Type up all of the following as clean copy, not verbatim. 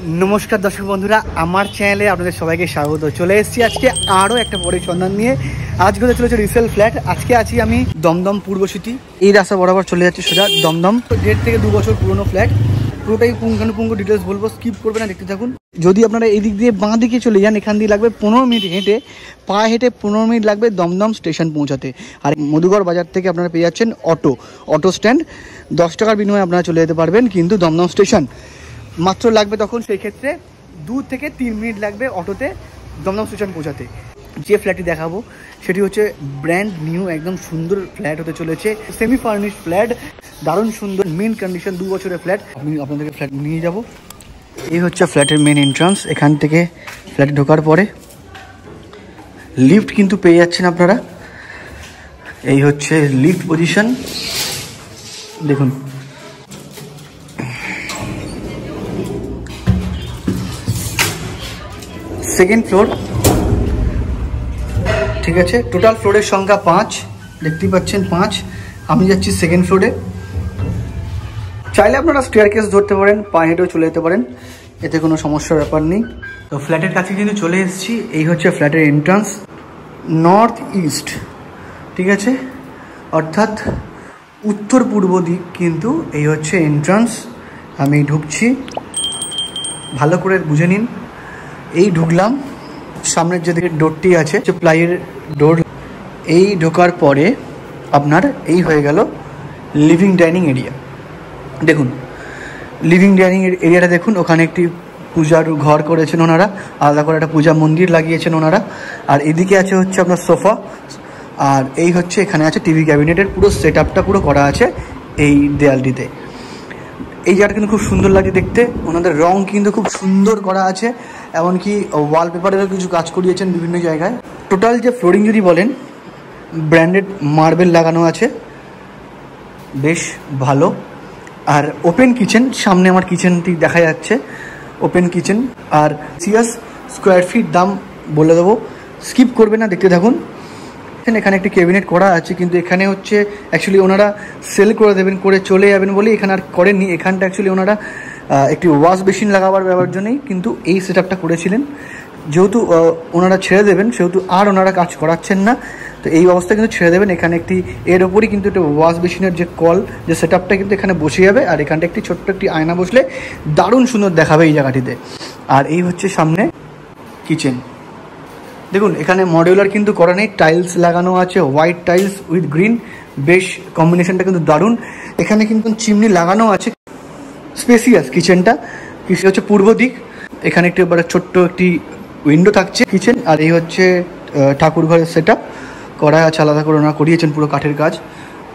नमस्कार दर्शक बंधुरा आमार चैनले आपनादेर सबाइके स्वागत। चले एसेछि आजके आरो एकटा बड़ो सन्धान निये। आज कोथाय चलेছে রিসেল फ्लैट। आजके आछि आमि दमदम पूर्व सिटी। এই রাস্তা বরাবর চলে যাচ্ছে সোজা দমদম। 1.5 থেকে 2 বছর পুরনো ফ্ল্যাট। পুরোটাই পুঙ্খানুপুঙ্খ ডিটেইলস বলবো, স্কিপ করবেন না, দেখতে থাকুন। যদি আপনারা এই দিক দিয়ে বাঁ দিকে চলে যান, এখান দিয়ে লাগবে 15 মিনিট হেঁটে, পায়ে হেঁটে 15 মিনিট লাগবে দমদম স্টেশন পৌঁছাতে। আর মধুগড় বাজার থেকে আপনারা পেয়ে যাচ্ছেন অটো স্ট্যান্ড। 10 টাকার বিনিময়ে আপনারা চলে যেতে পারবেন কিন্তু দমদম স্টেশন। মাত্র লাগবে তখন সেই ক্ষেত্রে 2 থেকে 3 মিনিট লাগবে অটোতে দমদম স্টেশন পৌঁছাতে। যে ফ্ল্যাটটি দেখাবো সেটি হচ্ছে ব্র্যান্ড নিউ একদম সুন্দর ফ্ল্যাট হতে চলেছে। সেমি ফার্নিশড ফ্ল্যাট, দারুণ সুন্দর, মেন কন্ডিশন, 2 বছরের ফ্ল্যাট। আমি আপনাদেরকে ফ্ল্যাট নিয়ে যাব। এই হচ্ছে ফ্ল্যাটের মেন এন্ট্রান্স। এখান থেকে ফ্ল্যাটে ঢোকার পরে লিফট কিন্তু পেয়ে যাচ্ছেন আপনারা। এই হচ্ছে লিফট পজিশন, দেখুন। সেকেন্ড ফ্লোর, ঠিক আছে। টোটাল ফ্লোরের সংখ্যা 5, দেখতেই পাচ্ছেন 5। আমি যাচ্ছি সেকেন্ড ফ্লোরে। চাইলে আপনারা স্টেয়ারকেস ধরতে পারেন, পায়ে হেঁটেও চলে যেতে পারেন, এতে কোনো সমস্যার ব্যাপার নেই। তো ফ্ল্যাটের কাছে কিন্তু চলে এসেছি। এই হচ্ছে ফ্ল্যাটের এন্ট্রান্স, নর্থ ইস্ট, ঠিক আছে, অর্থাৎ উত্তর পূর্ব দিক কিন্তু এই হচ্ছে এন্ট্রান্স। আমি ঢুকছি, ভালো করে বুঝে নিন। এই ঢুকলাম, সামনের যেদিকে ডোরটি আছে যে প্লাইয়ের ডোর, এই ঢোকার পরে আপনার এই হয়ে গেল লিভিং ডাইনিং এরিয়া। দেখুন লিভিং ডাইনিং এরিয়াটা দেখুন। ওখানে একটি পূজার ঘর করেছেন ওনারা, আলাদা করে একটা পূজা মন্দির লাগিয়েছেন ওনারা। আর এদিকে আছে হচ্ছে আপনার সোফা, আর এই হচ্ছে এখানে আছে টিভি ক্যাবিনেটের পুরো সেট আপটা পুরো করা আছে এই দেয়ালটিতে। এই জায়গাটা কিন্তু খুব সুন্দর লাগে দেখতে। ওনাদের রং কিন্তু খুব সুন্দর করা আছে, এমনকি ওয়ালপেপারেরও কিছু কাজ করিয়েছেন বিভিন্ন জায়গায়। টোটাল যে ফ্লোরিং যদি বলেন, ব্র্যান্ডেড মার্বেল লাগানো আছে, বেশ ভালো। আর ওপেন কিচেন, সামনে আমার কিচেনটি দেখা যাচ্ছে, ওপেন কিচেন। আর সিএস স্কোয়ার ফিট দাম বলে দেবো, স্কিপ করবে না, দেখতে থাকুন। এখানে একটি ক্যাবিনেট করা আছে, কিন্তু এখানে হচ্ছে অ্যাকচুয়ালি ওনারা সেল করে দেবেন, করে চলে যাবেন বলে এখানে আর করেননি। এখানটা অ্যাকচুয়ালি ওনারা একটি ওয়াশ বেসিন লাগাবার ব্যাপার জন্যই কিন্তু এই সেট আপটা করেছিলেন। যেহেতু ওনারা ছেড়ে দেবেন, সেহেতু আর ওনারা কাজ করাচ্ছেন না, তো এই অবস্থা কিন্তু ছেড়ে দেবেন। এখানে একটি এর ওপরই কিন্তু একটা ওয়াশ বেসিনের যে কল, যে সেট আপটা কিন্তু এখানে বসে যাবে। আর এখানটা একটি ছোট্ট একটি আয়না বসলে দারুণ সুন্দর দেখাবে এই জায়গাটিতে। আর এই হচ্ছে সামনে কিচেন। দেখুন এখানে মডিউলার কিন্তু করা নেই, টাইলস লাগানো আছে, হোয়াইট টাইলস উইথ গ্রিন, বেশ কম্বিনেশনটা কিন্তু দারুণ। এখানে কিন্তু চিমনি লাগানো আছে। স্পেসিয়াস কিচেনটা, কিচেন হচ্ছে পূর্ব দিক। এখানে একটি ছোট্ট একটি উইন্ডো থাকছে কিচেন। আর এই হচ্ছে ঠাকুর ঘরের সেট আপ করা আছে, আলাদা করে ওনারা করিয়েছেন, পুরো কাঠের কাজ,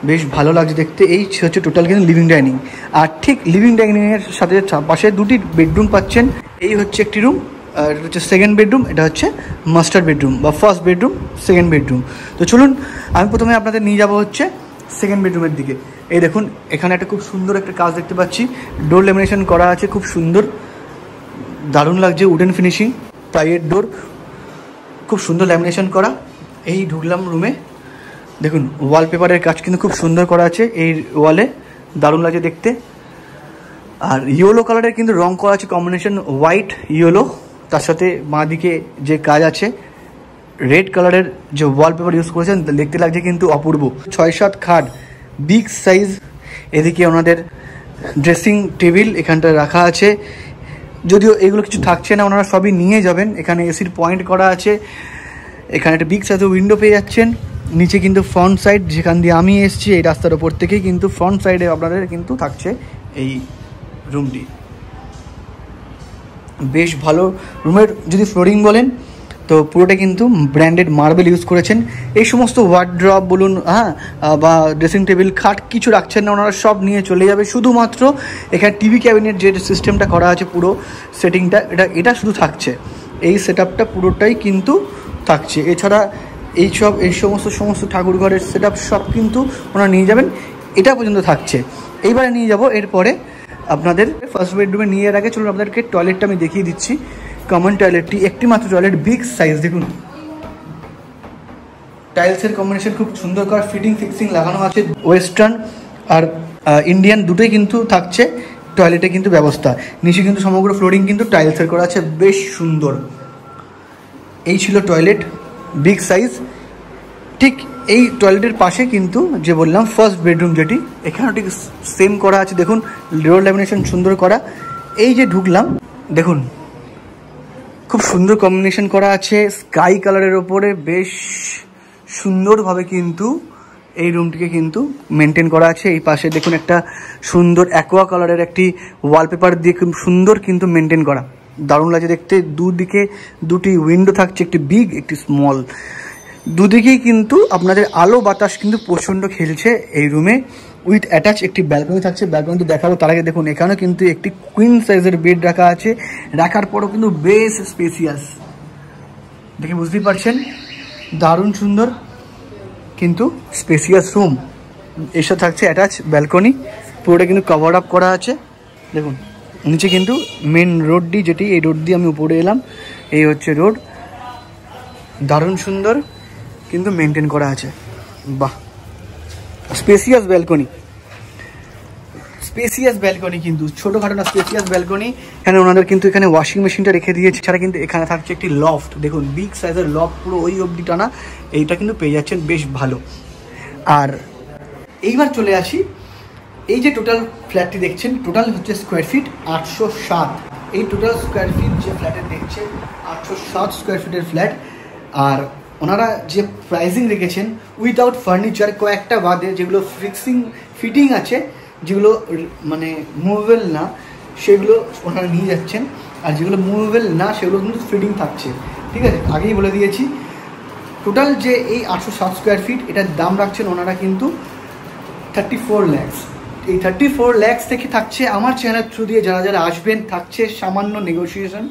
বেশ ভালো লাগছে দেখতে। এই হচ্ছে টোটাল কিন্তু লিভিং ডাইনিং। আর ঠিক লিভিং ডাইনিংয়ের সাথে পাশে 2টি বেডরুম পাচ্ছেন। এই হচ্ছে একটি রুম, এটা হচ্ছে সেকেন্ড বেডরুম, এটা হচ্ছে মাস্টার বেডরুম বা ফার্স্ট বেডরুম, সেকেন্ড বেডরুম। তো চলুন আমি প্রথমে আপনাদের নিয়ে যাব হচ্ছে সেকেন্ড বেডরুমের দিকে। এই দেখুন এখানে একটা খুব সুন্দর একটা কাজ দেখতে পাচ্ছি, ডোর ল্যামিনেশন করা আছে, খুব সুন্দর, দারুণ লাগছে। উডেন ফিনিশিং, প্লাইয়ের ডোর, খুব সুন্দর ল্যামিনেশন করা। এই ঢুকলাম রুমে, দেখুন ওয়ালপেপারের কাজ কিন্তু খুব সুন্দর করা আছে এই ওয়ালে, দারুণ লাগছে দেখতে। আর ইয়েলো কালারের কিন্তু রং করা আছে, কম্বিনেশন হোয়াইট ইয়েলো, তার সাথে বাঁ দিকে যে কাজ আছে রেড কালারের যে ওয়ালপেপার ইউজ করেছেন, দেখতে লাগছে কিন্তু অপূর্ব। 6-7 খাট, বিগ সাইজ। এদিকে ওনাদের ড্রেসিং টেবিল এখানটা রাখা আছে, যদিও এগুলো কিছু থাকছে না, ওনারা সবই নিয়ে যাবেন। এখানে এসির পয়েন্ট করা আছে। এখানে একটা বিগ সাইজের উইন্ডো পেয়ে যাচ্ছেন। নিচে কিন্তু ফ্রন্ট সাইড, যেখান দিয়ে আমি এসেছি এই রাস্তার ওপর থেকেই কিন্তু ফ্রন্ট সাইডে আপনাদের কিন্তু থাকছে এই রুমটি। বেশ ভালো রুমের যদি ফ্লোরিং বলেন তো পুরোটা কিন্তু ব্র্যান্ডেড মার্বেল ইউজ করেছেন। এই সমস্ত ওয়ার্ড্রপ বলুন, বা ড্রেসিং টেবিল, খাট কিছু রাখছেন না, ওনারা সব নিয়ে চলে যাবে। শুধুমাত্র এখানে টিভি ক্যাবিনেট যে সিস্টেমটা করা আছে, পুরো সেটিংটা এটা শুধু থাকছে। এই সেট আপটা পুরোটাই কিন্তু থাকছে। এছাড়া এই সমস্ত ঠাকুর ঘরের সেট আপ সব কিন্তু ওনারা নিয়ে যাবেন, এটা পর্যন্ত থাকছে। এইবারে নিয়ে যাব এরপরে আপনাদের ফার্স্ট বেডরুমে। নিয়ে এর আগে চলুন আপনাদেরকে টয়লেটটা আমি দেখিয়ে দিচ্ছি। কমন টয়লেটটি, একটি মাত্র টয়লেট, বিগ সাইজ, দেখুন টাইলসের কম্বিনেশন খুব সুন্দর করা, ফিক্সিং লাগানো আছে, ওয়েস্টার্ন আর ইন্ডিয়ান দুটোই কিন্তু থাকছে। টয়লেটে কিন্তু ব্যবস্থা। নিচে কিন্তু সমগ্র ফ্লোরিং কিন্তু টাইলসের করা আছে, বেশ সুন্দর। এই ছিল টয়লেট, বিগ সাইজ। ঠিক এই টয়লেটের পাশে কিন্তু যে বললাম ফার্স্ট বেডরুম, যেটি এখানেও ঠিক সেম করা আছে। দেখুন ডোর ল্যামিনেশন সুন্দর করা। এই যে ঢুকলাম, দেখুন খুব সুন্দর কম্বিনেশন করা আছে স্কাই কালারের ওপরে, বেশ সুন্দরভাবে কিন্তু এই রুমটিকে কিন্তু মেনটেন করা আছে। এই পাশে দেখুন একটা সুন্দর অ্যাকোয়া কালারের একটি ওয়ালপেপার দিয়ে খুব সুন্দর কিন্তু মেনটেন করা, দারুণ লাগছে দেখতে। দুদিকে দুটি উইন্ডো থাকছে, একটি বিগ একটি স্মল। দুদিকেই কিন্তু আপনাদের আলো বাতাস কিন্তু প্রচণ্ড খেলছে এই রুমে। উইথ অ্যাটাচ একটি ব্যালকনি থাকছে, ব্যালকনি তো দেখাবো। তার আগে দেখুন এখানেও কিন্তু একটি কুইন সাইজের বেড রাখা আছে, রাখার পরও কিন্তু বেশ স্পেসিয়াস, দেখে বুঝতেই পারছেন দারুণ সুন্দর কিন্তু স্পেসিয়াস রুম। এসব থাকছে অ্যাটাচ ব্যালকনি, পুরোটা কিন্তু কভার আপ করা আছে। দেখুন নিচে কিন্তু মেন রোডটি, যেটি এই রোড দিয়ে আমি উপরে এলাম, এই হচ্ছে রোড। দারুণ সুন্দর কিন্তু মেনটেন করা আছে, বাহ। স্পেসিয়াস ব্যালকনি, স্পেসিয়াস ব্যালকনি কিন্তু ছোটোখাটো না, স্পেসিয়াস ব্যালকনি। এখানে ওনাদের কিন্তু এখানে ওয়াশিং মেশিনটা রেখে দিয়েছে। ছাড়া কিন্তু এখানে থাকছে একটি লফট, দেখুন বিগ সাইজের লফট, পুরো ওই অবধি টানা। এইটা কিন্তু পেয়ে যাচ্ছেন, বেশ ভালো। আর এইবার চলে আসি, এই যে টোটাল ফ্ল্যাটটি দেখছেন, টোটাল হচ্ছে স্কোয়ার ফিট 807। এই টোটাল স্কোয়ার ফিট যে ফ্ল্যাটের দেখছেন 807 স্কোয়ার ফিটের ফ্ল্যাট। আর ওনারা যে প্রাইসিং রেখেছেন উইদাউট ফার্নিচার, কয়েকটা বাদে যেগুলো ফিটিং আছে, যেগুলো মানে মুভেবল না, সেগুলো ওনারা নিয়ে যাচ্ছেন। আর যেগুলো মুভেবল না সেগুলো কিন্তু ফিটিং থাকছে, ঠিক আছে, আগেই বলে দিয়েছি। টোটাল যে এই 807 স্কোয়ার ফিট, এটার দাম রাখছেন ওনারা কিন্তু 34 lakhs। এই 34 lakhs থেকে থাকছে আমার চ্যানেল থ্রু দিয়ে যারা যারা আসবেন, থাকছে সামান্য নেগোসিয়েশন।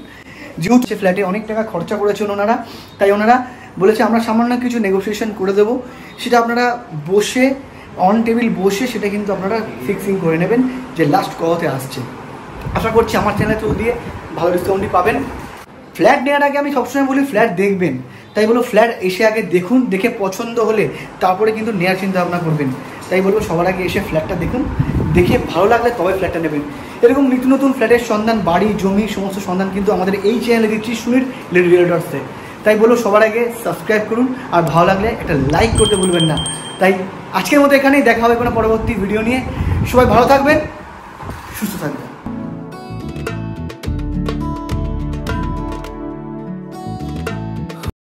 যেহেতু ফ্ল্যাটে অনেক টাকা খরচা করেছেন ওনারা, তাই ওনারা বলেছে আমরা সামান্য কিছু নেগোসিয়েশন করে দেবো। সেটা আপনারা বসে অন টেবিল বসে সেটা কিন্তু আপনারা ফিক্সিং করে নেবেন যে লাস্ট কততে আসছে। আশা করছি আমার চ্যানেল থ্রু দিয়ে ভালো ডিসকাউন্টই পাবেন। ফ্ল্যাট নেওয়ার আগে আমি সবসময় বলি ফ্ল্যাট দেখবেন, তাই বলো ফ্ল্যাট এসে আগে দেখুন, দেখে পছন্দ হলে তারপরে কিন্তু নেওয়ার চিন্তা ভাবনা করবেন। তাই বলবো সবার আগে এসে ফ্ল্যাটটা দেখুন, দেখে ভালো লাগলে তবে ফ্ল্যাটটা নেবেন। এরকম নিত্য নতুন ফ্ল্যাটের সন্ধান, বাড়ি জমি সমস্ত সন্ধান কিন্তু আমাদের এই চ্যানেলে দিচ্ছি সুনীল রিয়েলটরসে। তাই বলবো সবার আগে সাবস্ক্রাইব করুন, আর ভালো লাগলে একটা লাইক করতে ভুলবেন না। তাই আজকের মতো এখানেই দেখা হবে কোনো পরবর্তী ভিডিও নিয়ে। সবাই ভালো থাকবেন, সুস্থ থাকবেন।